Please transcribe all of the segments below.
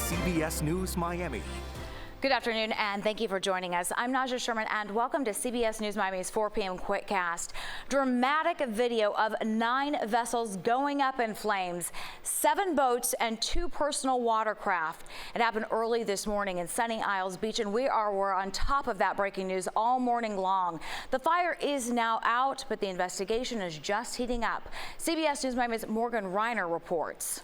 CBS News Miami. Good afternoon, and thank you for joining us. I'm Naja Sherman, and welcome to CBS News Miami's 4 p.m. Quickcast. Dramatic video of 9 vessels going up in flames, 7 boats and 2 personal watercraft. It happened early this morning in Sunny Isles Beach, and we're on top of that breaking news all morning long. The fire is now out, but the investigation is just heating up. CBS News Miami's Morgan Reiner reports.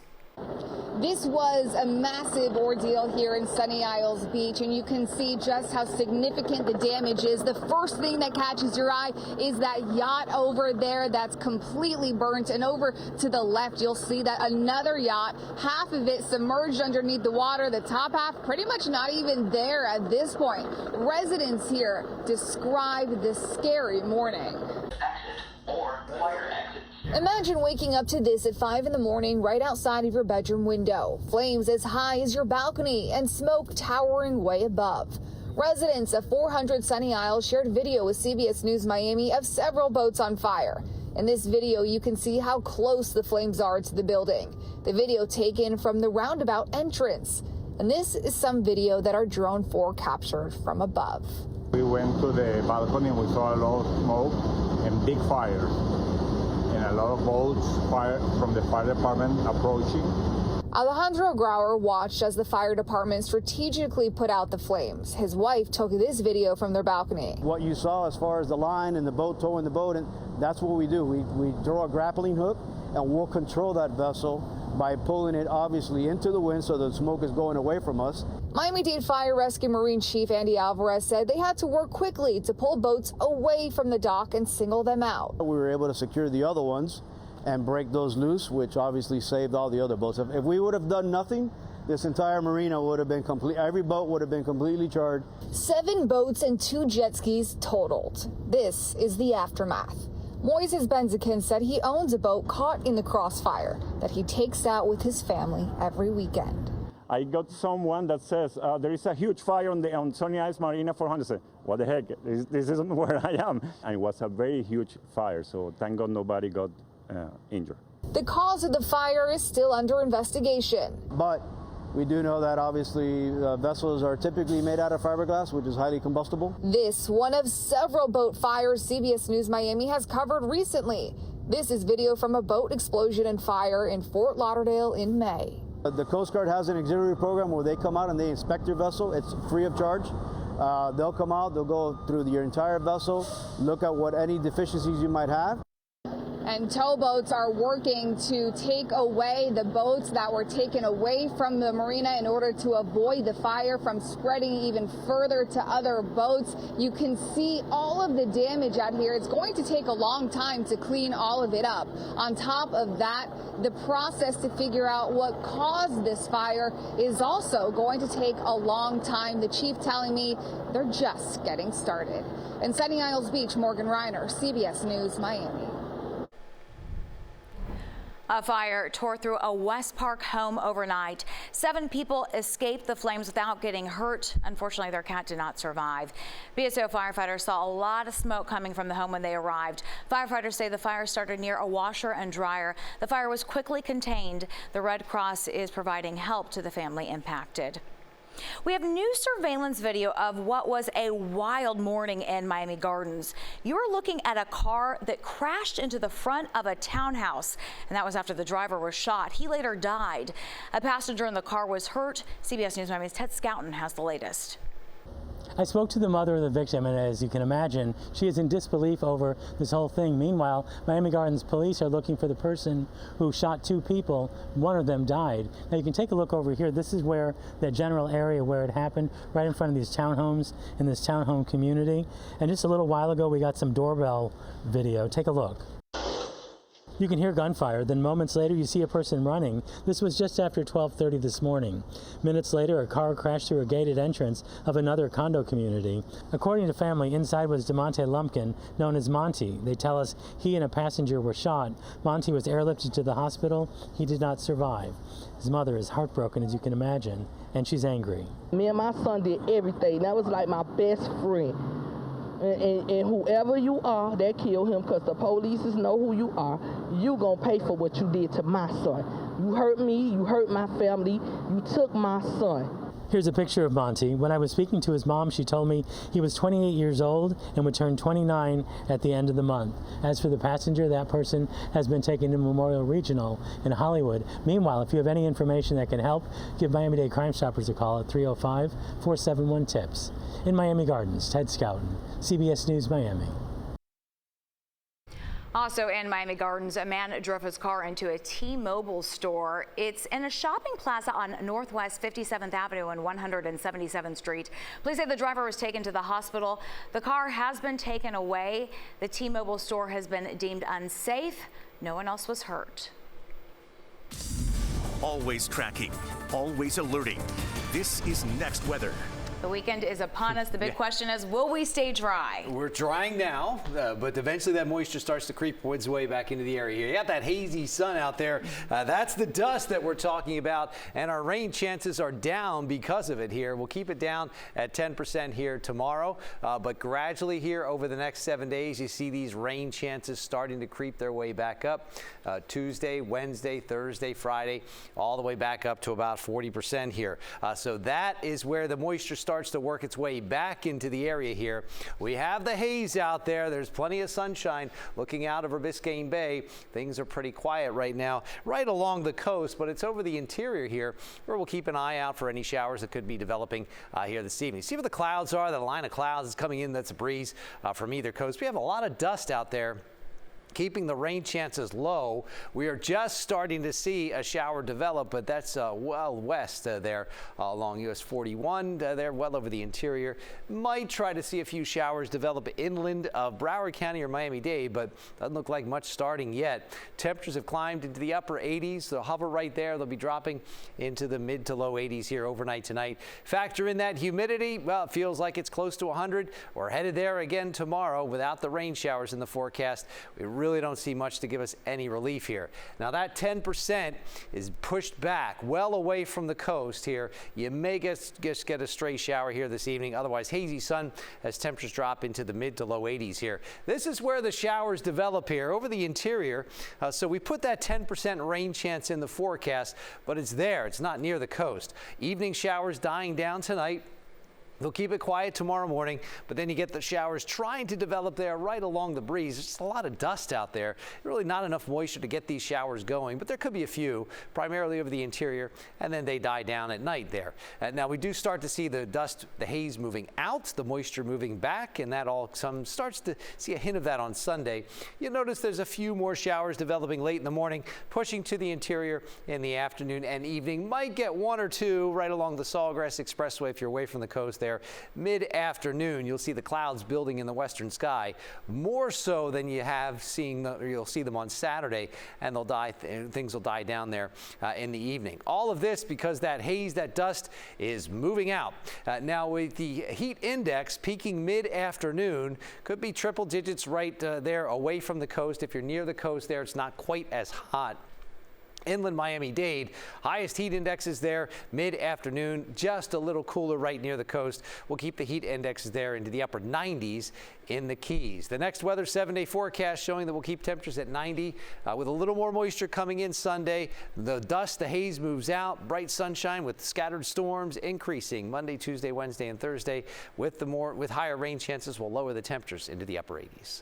This was a massive ordeal here in Sunny Isles Beach, and you can see just how significant the damage is. The first thing that catches your eye is that yacht over there that's completely burnt, and over to the left you'll see that another yacht, half of it submerged underneath the water, the top half pretty much not even there at this point. Residents here describe this scary morning. Exit or fire exit. Imagine waking up to this at 5 in the morning right outside of your bedroom window. Flames as high as your balcony and smoke towering way above. Residents of 400 Sunny Isles shared video with CBS News Miami of several boats on fire. In this video, you can see how close the flames are to the building. The video taken from the roundabout entrance. And this is some video that our drone 4 captured from above. We went to the balcony and we saw a lot of smoke and big fires. And a lot of boats from the fire department approaching. Alejandro Grauer watched as the fire department strategically put out the flames. His wife took this video from their balcony. What you saw as far as the line and the boat towing the boat, and that's what we do. We throw a grappling hook and we'll control that vessel by pulling it obviously into the wind so the smoke is going away from us. Miami-Dade Fire Rescue Marine Chief Andy Alvarez said they had to work quickly to pull boats away from the dock and single them out. We were able to secure the other ones and break those loose, which obviously saved all the other boats. If we would have done nothing, this entire marina would have been complete. Every boat would have been completely charred. 7 boats and 2 jet skis totaled. This is the aftermath. Moises Benzikin said he owns a boat caught in the crossfire that he takes out with his family every weekend. I got someone that says there is a huge fire on Sunny Isles Marina 400. I said, what the heck? This isn't where I am. And it was a very huge fire, so thank God nobody got injured. The cause of the fire is still under investigation. But we do know that obviously vessels are typically made out of fiberglass, which is highly combustible. This one of several boat fires CBS News Miami has covered recently. This is video from a boat explosion and fire in Fort Lauderdale in May. The Coast Guard has an auxiliary program where they come out and they inspect your vessel. It's free of charge. They'll come out, they'll go through your entire vessel, look at what any deficiencies you might have. And towboats are working to take away the boats that were taken away from the marina in order to avoid the fire from spreading even further to other boats. You can see all of the damage out here. It's going to take a long time to clean all of it up. On top of that, the process to figure out what caused this fire is also going to take a long time. The chief telling me they're just getting started. In Sunny Isles Beach, Morgan Reiner, CBS News, Miami. A fire tore through a West Park home overnight. 7 people escaped the flames without getting hurt. Unfortunately, their cat did not survive. BSO firefighters saw a lot of smoke coming from the home when they arrived. Firefighters say the fire started near a washer and dryer. The fire was quickly contained. The Red Cross is providing help to the family impacted. We have new surveillance video of what was a wild morning in Miami Gardens. You're looking at a car that crashed into the front of a townhouse, and that was after the driver was shot. He later died. A passenger in the car was hurt. CBS News Miami's Ted Scouten has the latest. I spoke to the mother of the victim, and as you can imagine, she is in disbelief over this whole thing. Meanwhile, Miami Gardens police are looking for the person who shot 2 people. One of them died. Now you can take a look over here. This is where the general area where it happened, right in front of these townhomes in this townhome community. And just a little while ago, we got some doorbell video. Take a look. You can hear gunfire, then moments later you see a person running. This was just after 12:30 this morning. Minutes later, a car crashed through a gated entrance of another condo community. According to family, inside was DeMonte Lumpkin, known as Monty. They tell us he and a passenger were shot. Monty was airlifted to the hospital. He did not survive. His mother is heartbroken, as you can imagine, and she's angry. Me and my son did everything. That was like my best friend. And whoever you are that killed him, because the police know who you are, you gonna pay for what you did to my son. You hurt me, you hurt my family, you took my son. Here's a picture of Monty. When I was speaking to his mom, she told me he was 28 years old and would turn 29 at the end of the month. As for the passenger, that person has been taken to Memorial Regional in Hollywood. Meanwhile, if you have any information that can help, give Miami-Dade Crime Stoppers a call at 305-471-TIPS. In Miami Gardens, Ted Scouten, CBS News, Miami. Also in Miami Gardens, a man drove his car into a T-Mobile store. It's in a shopping plaza on Northwest 57th Avenue and 177th Street. Police say the driver was taken to the hospital. The car has been taken away. The T-Mobile store has been deemed unsafe. No one else was hurt. Always tracking, always alerting. This is Next Weather. The weekend is upon us. The big question is, will we stay dry? We're drying now, but eventually that moisture starts to creep its way back into the area here. You got that hazy sun out there. That's the dust that we're talking about, and our rain chances are down because of it here. We'll keep it down at 10% here tomorrow, but gradually here over the next 7 days, you see these rain chances starting to creep their way back up. Tuesday, Wednesday, Thursday, Friday, all the way back up to about 40% here. So that is where the moisture starts to work its way back into the area here. We have the haze out there. There's plenty of sunshine looking out over Biscayne Bay. Things are pretty quiet right now, right along the coast, but it's over the interior here where we'll keep an eye out for any showers that could be developing here this evening. See what the clouds are. The line of clouds is coming in. That's a breeze from either coast. We have a lot of dust out there, keeping the rain chances low. We are just starting to see a shower develop, but that's well west there along US 41 there, well over the interior. Might try to see a few showers develop inland of Broward County or Miami-Dade, but doesn't look like much starting yet. Temperatures have climbed into the upper 80s. They'll hover right there. They'll be dropping into the mid to low 80s here overnight tonight. Factor in that humidity. Well, it feels like it's close to 100. We're headed there again tomorrow without the rain showers in the forecast. We really don't see much to give us any relief here. Now that 10% is pushed back well away from the coast here. You may just get a stray shower here this evening. Otherwise, hazy sun as temperatures drop into the mid to low 80s here. This is where the showers develop here over the interior. So we put that 10% rain chance in the forecast, but it's there. It's not near the coast. Evening showers dying down tonight. They'll keep it quiet tomorrow morning, but then you get the showers trying to develop there right along the breeze. There's just a lot of dust out there. Really not enough moisture to get these showers going, but there could be a few, primarily over the interior, and then they die down at night there. Now we do start to see the dust, the haze moving out, the moisture moving back, and that all starts to see a hint of that on Sunday. You'll notice there's a few more showers developing late in the morning, pushing to the interior in the afternoon and evening. Might get one or two right along the Sawgrass Expressway if you're away from the coast there. Mid-afternoon, you'll see the clouds building in the western sky, more so than you have you'll see them on Saturday, and things will die down there in the evening. All of this because that haze, that dust is moving out. Now with the heat index peaking mid-afternoon, could be triple digits right there away from the coast. If you're near the coast there, it's not quite as hot. Inland Miami-Dade, highest heat indexes there mid-afternoon, just a little cooler right near the coast. We'll keep the heat indexes there into the upper 90s in the Keys. The next weather 7-day forecast showing that we'll keep temperatures at 90 with a little more moisture coming in Sunday. The dust, the haze moves out. Bright sunshine with scattered storms increasing Monday, Tuesday, Wednesday, and Thursday. With higher rain chances, we'll lower the temperatures into the upper 80s.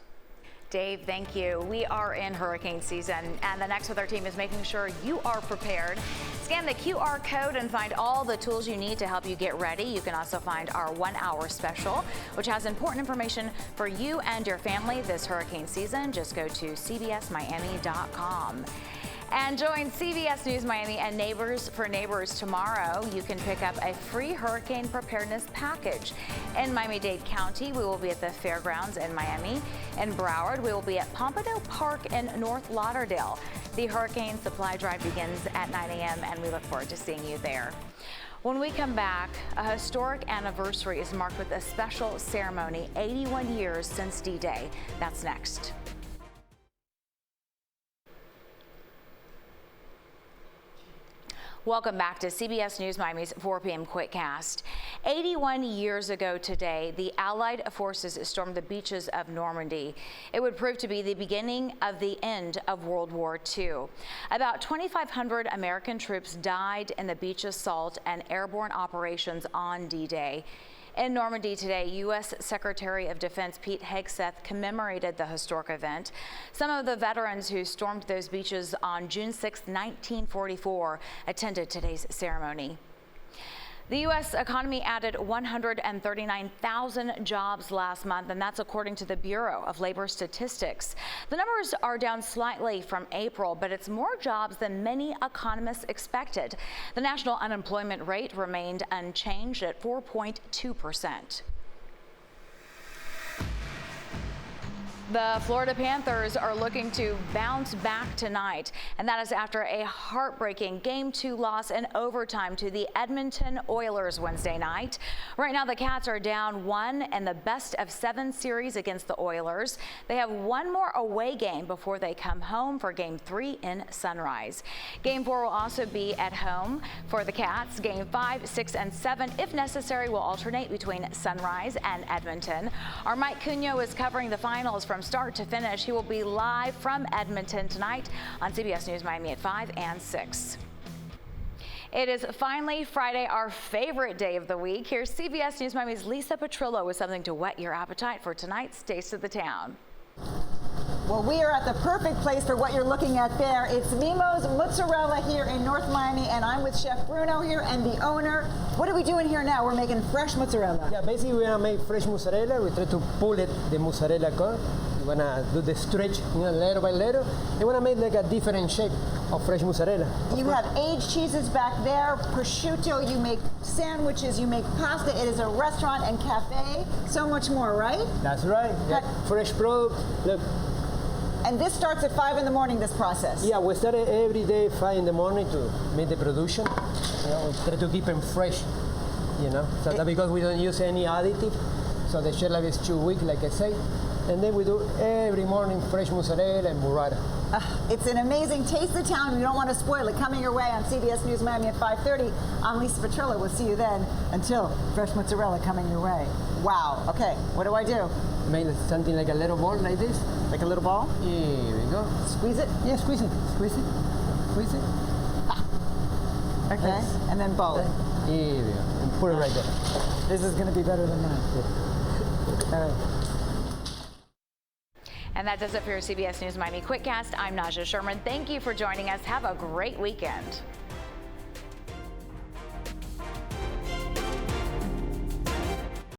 Dave, thank you. We are in hurricane season, and the Next Weather team is making sure you are prepared. Scan the QR code and find all the tools you need to help you get ready. You can also find our 1-hour special, which has important information for you and your family this hurricane season. Just go to cbsmiami.com. And join CBS News Miami and Neighbors for Neighbors tomorrow. You can pick up a free hurricane preparedness package. In Miami-Dade County, we will be at the Fairgrounds in Miami. In Broward, we will be at Pompano Park in North Lauderdale. The Hurricane Supply Drive begins at 9 a.m. and we look forward to seeing you there. When we come back, a historic anniversary is marked with a special ceremony, 81 years since D-Day. That's next. Welcome back to CBS News Miami's 4 p.m. Quickcast. 81 years ago today, the Allied forces stormed the beaches of Normandy. It would prove to be the beginning of the end of World War II. About 2,500 American troops died in the beach assault and airborne operations on D-Day. In Normandy today, U.S. Secretary of Defense Pete Hegseth commemorated the historic event. Some of the veterans who stormed those beaches on June 6, 1944, attended today's ceremony. The U.S. economy added 139,000 jobs last month, and that's according to the Bureau of Labor Statistics. The numbers are down slightly from April, but it's more jobs than many economists expected. The national unemployment rate remained unchanged at 4.2%. The Florida Panthers are looking to bounce back tonight, and that is after a heartbreaking Game 2 loss in overtime to the Edmonton Oilers Wednesday night. Right now, the Cats are down 1 in the best-of-7 series against the Oilers. They have one more away game before they come home for Game 3 in Sunrise. Game 4 will also be at home for the Cats. Game 5, 6, and 7, if necessary, will alternate between Sunrise and Edmonton. Our Mike Cunha is covering the finals from start to finish. He will be live from Edmonton tonight on CBS News Miami at 5 and 6. It is finally Friday, our favorite day of the week. Here's CBS News Miami's Lisa Petrillo with something to whet your appetite for tonight's Taste of the Town. Well, we are at the perfect place for what you're looking at there. It's Mimo's Mozzarella here in North Miami, and I'm with Chef Bruno here and the owner. What are we doing here now? We're making fresh mozzarella. Yeah, basically we're gonna make fresh mozzarella. We try to pull it, the mozzarella core. We're gonna do the stretch, little by little. We wanna make like a different shape of fresh mozzarella. You have aged cheeses back there, prosciutto, you make sandwiches, you make pasta. It is a restaurant and cafe. So much more, right? That's right. Yeah. Fresh product. Look. And this starts at 5 in the morning, this process? Yeah, we start every day 5 in the morning to make the production. We try to keep them fresh, So that's because we don't use any additive. So the shelf life is 2 weeks, like I say. And then we do every morning fresh mozzarella and burrata. It's an amazing Taste of the Town. You don't want to spoil it. Coming your way on CBS News Miami at 5:30. I'm Lisa Petrillo. We'll see you then. Until fresh mozzarella coming your way. Wow. Okay, what do I do? Make something like a little ball like this. Like a little ball? Here we go. Squeeze it? Yeah, squeeze it. Squeeze it. Squeeze it. Okay, nice. And then bowl it. Here we go. And put it right there. This is going to be better than mine. Yeah. All right. And that does it for your CBS News Miami Quickcast. I'm Naja Sherman. Thank you for joining us. Have a great weekend.